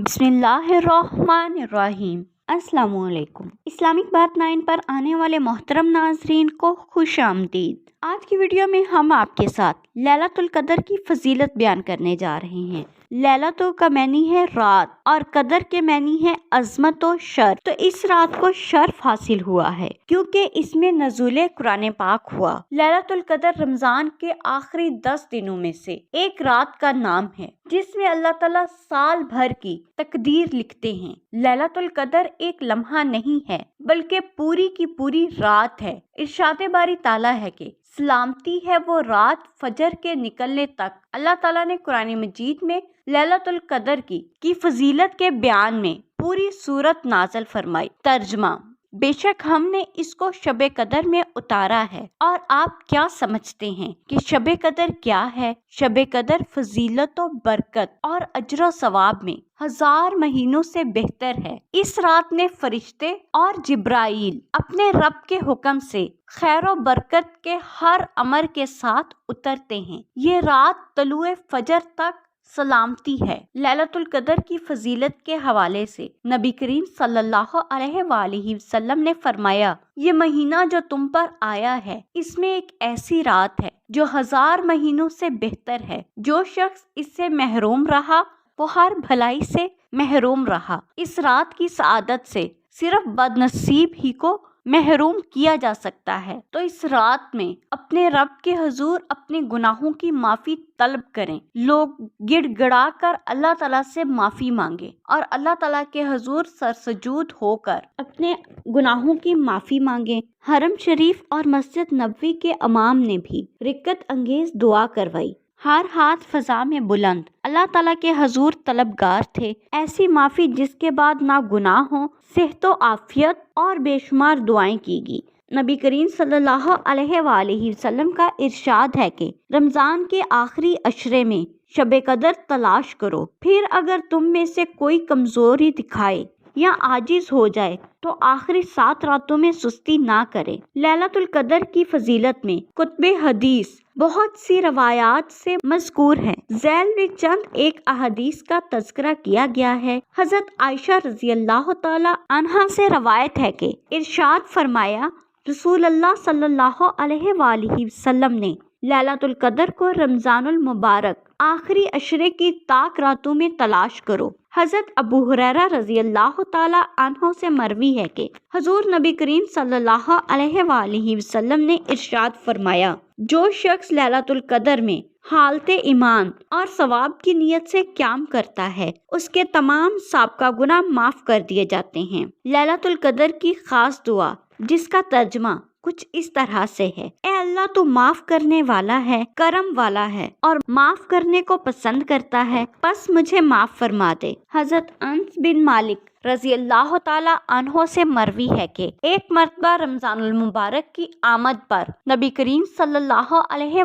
बिस्मिल्लाहिर्रहमानिर्रहीम। अस्सलाम वालेकुम। इस्लामिक बात 9 पर आने वाले मोहतरम नाजरीन को खुश आमदीद। आज की वीडियो में हम आपके साथ लैलतुल कदर की फजीलत बयान करने जा रहे हैं। लैलतुल का मैनी है रात और कदर के मैनी है अजमत और शर्फ। तो इस रात को शर्फ हासिल हुआ है क्योंकि इसमें नज़ुले कुरान पाक हुआ। लैलतुल कदर रमजान के आखिरी 10 दिनों में से एक रात का नाम है जिसमें अल्लाह ताला साल भर की तकदीर लिखते हैं। लैलतुल कदर एक लम्हा नहीं है बल्कि पूरी की पूरी रात है। इरशाद बारी ताला है कि सलामती है वो रात फजर के निकलने तक। अल्लाह ताला ने कुरान मजीद में लैलतुल कदर की फजीलत के बयान में पूरी सूरत नाज़िल फरमाई। तर्जमा, बेशक हमने इसको शबे कदर में उतारा है। और आप क्या समझते हैं कि शबे कदर क्या है? शबे कदर फजीलत और बरकत और अजर सवाब में 1000 महीनों से बेहतर है। इस रात ने फरिश्ते और जिब्राइल अपने रब के हुक्म से खैर और बरकत के हर अमर के साथ उतरते हैं। ये रात तलुए फजर तक सलामती है। लैलतुल कदर की फजीलत के हवाले से नबी करीम सल्लल्लाहु अलैहि वसल्लम ने फरमाया, ये महीना जो तुम पर आया है इसमें एक ऐसी रात है जो 1000 महीनों से बेहतर है। जो शख्स इससे महरूम रहा वो हर भलाई से महरूम रहा। इस रात की सआदत से सिर्फ बदनसीब ही को महरूम किया जा सकता है। तो इस रात में अपने रब के हुजूर अपने गुनाहों की माफी तलब करें। लोग गिड़गिड़ा कर अल्लाह ताला से माफी मांगे और अल्लाह ताला के हुजूर सरसजूद होकर अपने गुनाहों की माफी मांगे। हरम शरीफ और मस्जिद नबवी के इमाम ने भी रिक्कत अंगेज दुआ करवाई। हर हाथ फजा में बुलंद अल्लाह ताला के हुजूर तलबगार थे। ऐसी माफी जिसके बाद ना गुनाह हो, सेहत आफियत और बेशुमार दुआएं कीगी। नबी करीम सल्लल्लाहु अलैहि वसल्लम का इरशाद है कि रमजान के आखिरी अशरे में शबे कदर तलाश करो। फिर अगर तुम में से कोई कमजोरी दिखाए या आजिज हो जाए तो आखिरी 7 रातों में सुस्ती ना करे। लैलतुल कदर की फजीलत में कुतुबे हदीस बहुत सी रवायात से मज़कूर है। झैल में चंद एक अहदीस का तज़किरा किया गया है। हजरत आयशा रज़ी अल्लाह ताला अन्हा से रवायत है कि इरशाद फरमाया, रसूल अल्लाह सल्लल्लाहु अलैहि वसल्लम ने लैलतुल कदर को रमजानुल मुबारक आखिरी अशरे की ताक रातों में तलाश करो। हजरत अबू हुरैरा रज़ी अल्लाह ताला अन्हो से मरवी है कि हुजूर नबी करीम सल्लल्लाहु अलैहि वसल्लम ने इरशाद फरमाया, जो शख्स लैलतुल कदर में हालते ईमान और सवाब की नियत से क्याम करता है उसके तमाम साबका गुनाह माफ कर दिए जाते हैं। लैलतुल कदर की खास दुआ जिसका तर्जमा कुछ इस तरह से है, ए अल्लाह तू माफ करने वाला है, करम वाला है और माफ करने को पसंद करता है, बस मुझे माफ फरमा दे। हजरत अनस बिन मालिक रजी अल्लाह ताला अन्हो से मरवी है कि एक मर्तबा रमजानुल मुबारक की आमद पर नबी करीम सल्लल्लाहु अलैहि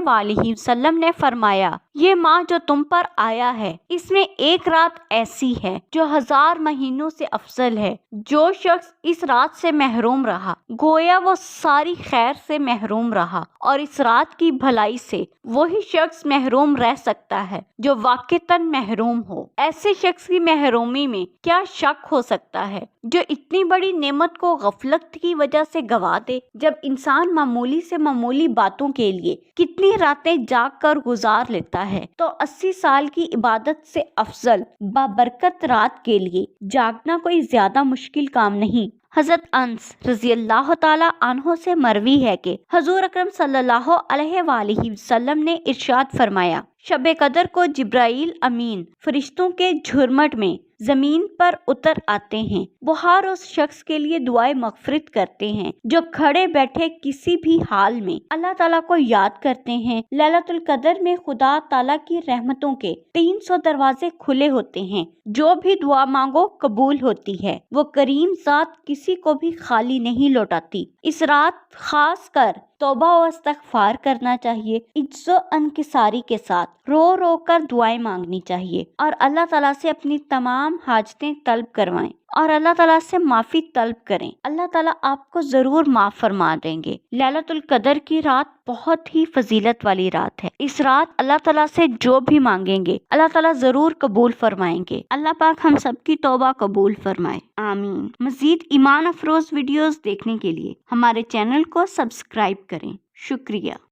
वसल्लम ने फरमाया, ये माह जो तुम पर आया है इसमें एक रात ऐसी है जो 1000 महीनों से अफजल है। जो शख्स इस रात से महरूम रहा गोया वो सारी खैर से महरूम रहा और इस रात की भलाई से वही शख्स महरूम रह सकता है जो वाक़तन महरूम हो। ऐसे शख्स की महरूमी में क्या शक हो सकता है जो इतनी बड़ी नेमत को गफलत की वजह से गवा दे। जब इंसान मामूली से मामूली बातों के लिए कितनी रातें जाग कर गुजार लेता है तो 80 साल की इबादत से अफजल बाबरकत रात के लिए जागना कोई ज्यादा मुश्किल काम नहीं। हजरत अनस रजी अल्लाह ताला अन्हो से मरवी है कि हुजूर अकरम सल्लल्लाहु अलैहि वसल्लम ने इरशाद फरमाया, शबे कदर को जिब्राइल अमीन फरिश्तों के झुरमट में जमीन पर उतर आते हैं। वो हर उस शख्स के लिए दुआए मगफिरत करते हैं जो खड़े बैठे किसी भी हाल में अल्लाह ताला को याद करते हैं। लैलतुल कदर में खुदा ताला की रहमतों के 300 दरवाजे खुले होते हैं। जो भी दुआ मांगो कबूल होती है। वो करीम ज़ात किसी को भी खाली नहीं लौटाती। इस रात खास कर तौबा और इस्तग़फ़ार करना चाहिए। इज्जो अनकिसारी के साथ रो रो कर दुआएं मांगनी चाहिए और अल्लाह ताला से अपनी तमाम तमाम हाजतें तलब करवाएं और अल्लाह ताला से माफ़ी तलब करें। अल्लाह ताला आपको ज़रूर माफ़ फरमा देंगे। लैलतुल कदर की रात बहुत ही फजीलत वाली रात है। इस रात अल्लाह ताला से जो भी मांगेंगे अल्लाह ताला ज़रूर कबूल फरमाएंगे। अल्लाह पाक हम सबकी तौबा कबूल फरमाए, आमीन। मज़ीद ईमान अफरोज़ वीडियोस देखने के लिए हमारे चैनल को सब्सक्राइब करें। शुक्रिया।